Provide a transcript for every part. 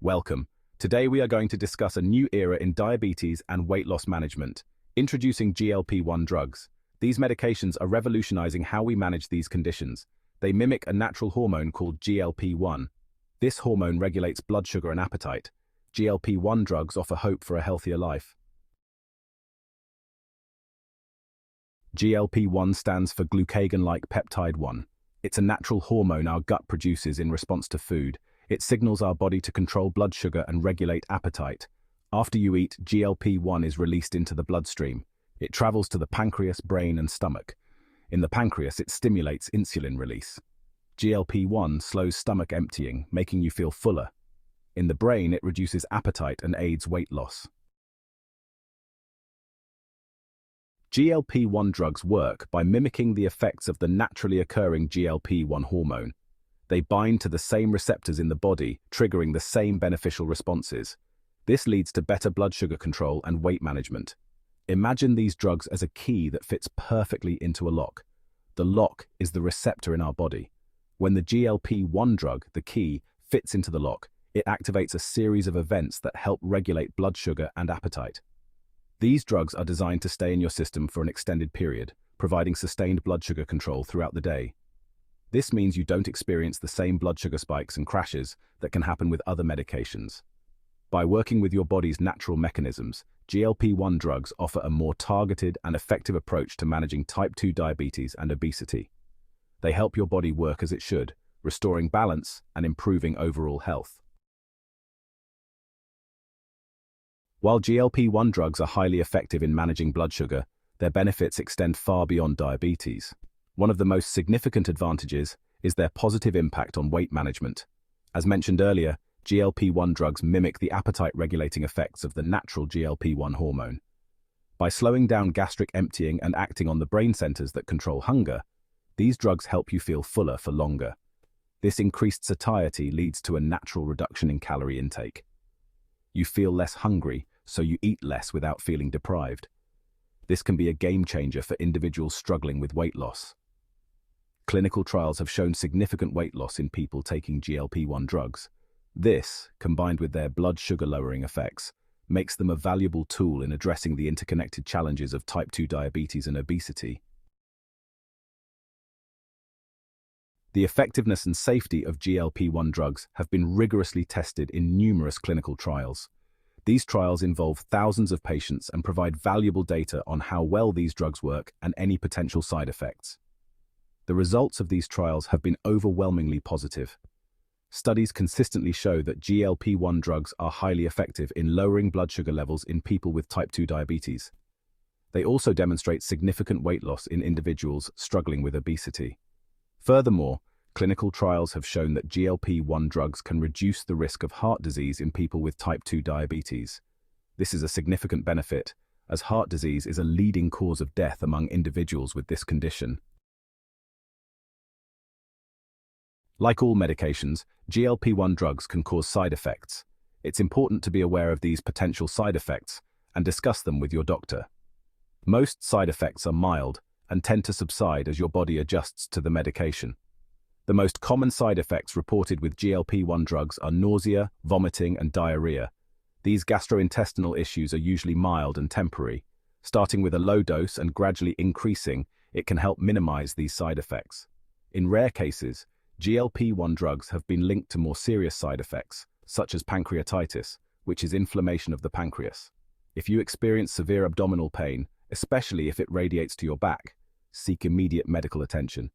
Welcome. Today we are going to discuss a new era in diabetes and weight loss management, introducing GLP-1 drugs. These medications are revolutionizing how we manage these conditions. They mimic a natural hormone called GLP-1. This hormone regulates blood sugar and appetite. GLP-1 drugs offer hope for a healthier life. GLP-1 stands for glucagon-like peptide 1. It's a natural hormone our gut produces in response to food. It signals our body to control blood sugar and regulate appetite. After you eat, GLP-1 is released into the bloodstream. It travels to the pancreas, brain, and stomach. In the pancreas, it stimulates insulin release. GLP-1 slows stomach emptying, making you feel fuller. In the brain, it reduces appetite and aids weight loss. GLP-1 drugs work by mimicking the effects of the naturally occurring GLP-1 hormone. They bind to the same receptors in the body, triggering the same beneficial responses. This leads to better blood sugar control and weight management. Imagine these drugs as a key that fits perfectly into a lock. The lock is the receptor in our body. When the GLP-1 drug, the key, fits into the lock, it activates a series of events that help regulate blood sugar and appetite. These drugs are designed to stay in your system for an extended period, providing sustained blood sugar control throughout the day. This means you don't experience the same blood sugar spikes and crashes that can happen with other medications. By working with your body's natural mechanisms, GLP-1 drugs offer a more targeted and effective approach to managing type 2 diabetes and obesity. They help your body work as it should, restoring balance and improving overall health. While GLP-1 drugs are highly effective in managing blood sugar, their benefits extend far beyond diabetes. One of the most significant advantages is their positive impact on weight management. As mentioned earlier, GLP-1 drugs mimic the appetite-regulating effects of the natural GLP-1 hormone. By slowing down gastric emptying and acting on the brain centers that control hunger, these drugs help you feel fuller for longer. This increased satiety leads to a natural reduction in calorie intake. You feel less hungry, so you eat less without feeling deprived. This can be a game changer for individuals struggling with weight loss. Clinical trials have shown significant weight loss in people taking GLP-1 drugs. This, combined with their blood sugar-lowering effects, makes them a valuable tool in addressing the interconnected challenges of type 2 diabetes and obesity. The effectiveness and safety of GLP-1 drugs have been rigorously tested in numerous clinical trials. These trials involve thousands of patients and provide valuable data on how well these drugs work and any potential side effects. The results of these trials have been overwhelmingly positive. Studies consistently show that GLP-1 drugs are highly effective in lowering blood sugar levels in people with type 2 diabetes. They also demonstrate significant weight loss in individuals struggling with obesity. Furthermore, clinical trials have shown that GLP-1 drugs can reduce the risk of heart disease in people with type 2 diabetes. This is a significant benefit, as heart disease is a leading cause of death among individuals with this condition. Like all medications, GLP-1 drugs can cause side effects. It's important to be aware of these potential side effects and discuss them with your doctor. Most side effects are mild and tend to subside as your body adjusts to the medication. The most common side effects reported with GLP-1 drugs are nausea, vomiting, and diarrhea. These gastrointestinal issues are usually mild and temporary. Starting with a low dose and gradually increasing, it can help minimize these side effects. In rare cases, GLP-1 drugs have been linked to more serious side effects, such as pancreatitis, which is inflammation of the pancreas. If you experience severe abdominal pain, especially if it radiates to your back, seek immediate medical attention.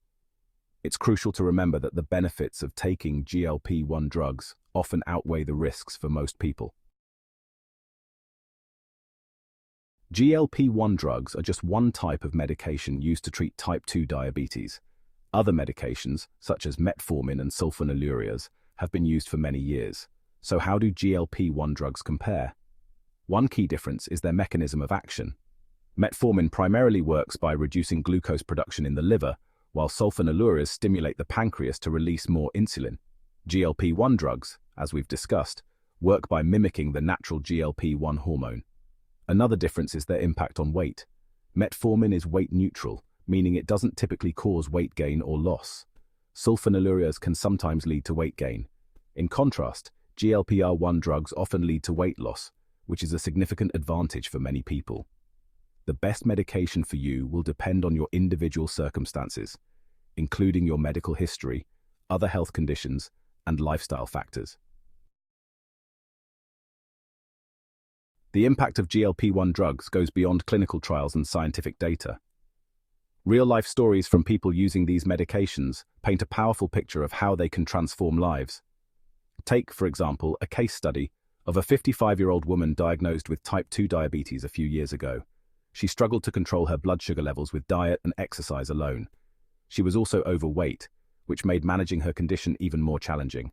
It's crucial to remember that the benefits of taking GLP-1 drugs often outweigh the risks for most people. GLP-1 drugs are just one type of medication used to treat type 2 diabetes. Other medications, such as metformin and sulfonylureas, have been used for many years. So how do GLP-1 drugs compare? One key difference is their mechanism of action. Metformin primarily works by reducing glucose production in the liver, while sulfonylureas stimulate the pancreas to release more insulin. GLP-1 drugs, as we've discussed, work by mimicking the natural GLP-1 hormone. Another difference is their impact on weight. Metformin is weight neutral, meaning it doesn't typically cause weight gain or loss. Sulfonylureas can sometimes lead to weight gain. In contrast, GLP-1 drugs often lead to weight loss, which is a significant advantage for many people. The best medication for you will depend on your individual circumstances, including your medical history, other health conditions, and lifestyle factors. The impact of GLP-1 drugs goes beyond clinical trials and scientific data. Real-life stories from people using these medications paint a powerful picture of how they can transform lives. Take, for example, a case study of a 55-year-old woman diagnosed with type 2 diabetes a few years ago. She struggled to control her blood sugar levels with diet and exercise alone. She was also overweight, which made managing her condition even more challenging.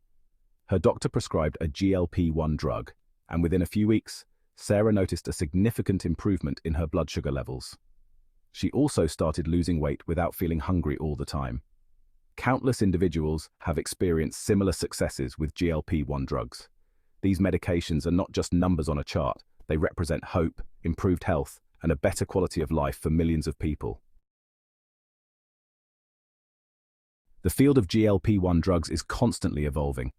Her doctor prescribed a GLP-1 drug, and within a few weeks, Sarah noticed a significant improvement in her blood sugar levels. She also started losing weight without feeling hungry all the time. Countless individuals have experienced similar successes with GLP-1 drugs. These medications are not just numbers on a chart, they represent hope, improved health, and a better quality of life for millions of people. The field of GLP-1 drugs is constantly evolving.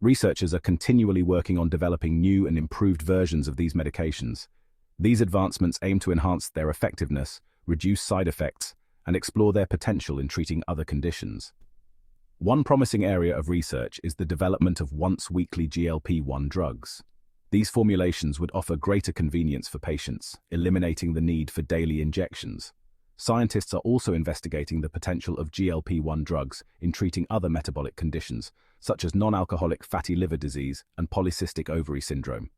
Researchers are continually working on developing new and improved versions of these medications. These advancements aim to enhance their effectiveness, reduce side effects, and explore their potential in treating other conditions. One promising area of research is the development of once-weekly GLP-1 drugs. These formulations would offer greater convenience for patients, eliminating the need for daily injections. Scientists are also investigating the potential of GLP-1 drugs in treating other metabolic conditions, such as non-alcoholic fatty liver disease and polycystic ovary syndrome.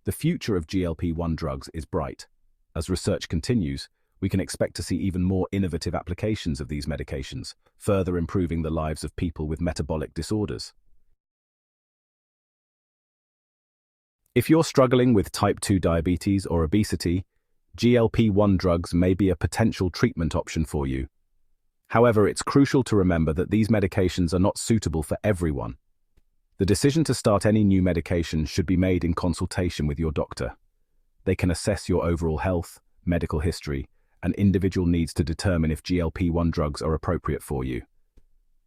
The future of GLP-1 drugs is bright. As research continues, we can expect to see even more innovative applications of these medications, further improving the lives of people with metabolic disorders. If you're struggling with type 2 diabetes or obesity, GLP-1 drugs may be a potential treatment option for you. However, it's crucial to remember that these medications are not suitable for everyone. The decision to start any new medication should be made in consultation with your doctor. They can assess your overall health, medical history, and individual needs to determine if GLP-1 drugs are appropriate for you.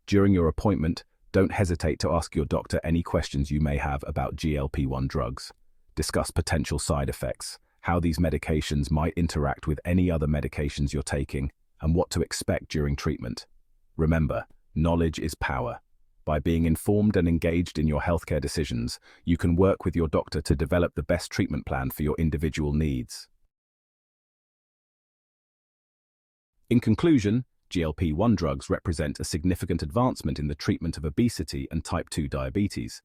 During your appointment, don't hesitate to ask your doctor any questions you may have about GLP-1 drugs. Discuss potential side effects, how these medications might interact with any other medications you're taking, and what to expect during treatment. Remember, knowledge is power. By being informed and engaged in your healthcare decisions, you can work with your doctor to develop the best treatment plan for your individual needs. In conclusion, GLP-1 drugs represent a significant advancement in the treatment of obesity and type 2 diabetes.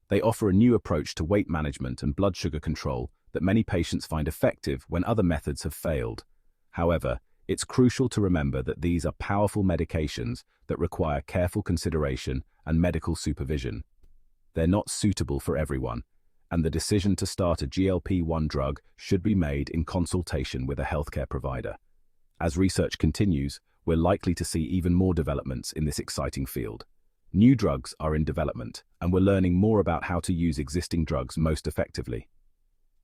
They offer a new approach to weight management and blood sugar control that many patients find effective when other methods have failed. However, it's crucial to remember that these are powerful medications that require careful consideration and medical supervision. They're not suitable for everyone, and the decision to start a GLP-1 drug should be made in consultation with a healthcare provider. As research continues, we're likely to see even more developments in this exciting field. New drugs are in development, and we're learning more about how to use existing drugs most effectively.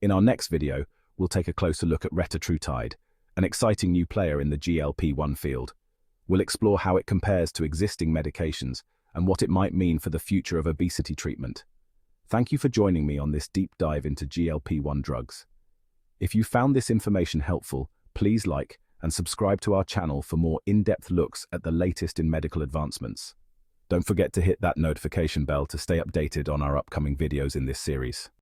In our next video, we'll take a closer look at Retatrutide, an exciting new player in the GLP-1 field. We'll explore how it compares to existing medications and what it might mean for the future of obesity treatment. Thank you for joining me on this deep dive into GLP-1 drugs. If you found this information helpful, please like and subscribe to our channel for more in-depth looks at the latest in medical advancements. Don't forget to hit that notification bell to stay updated on our upcoming videos in this series.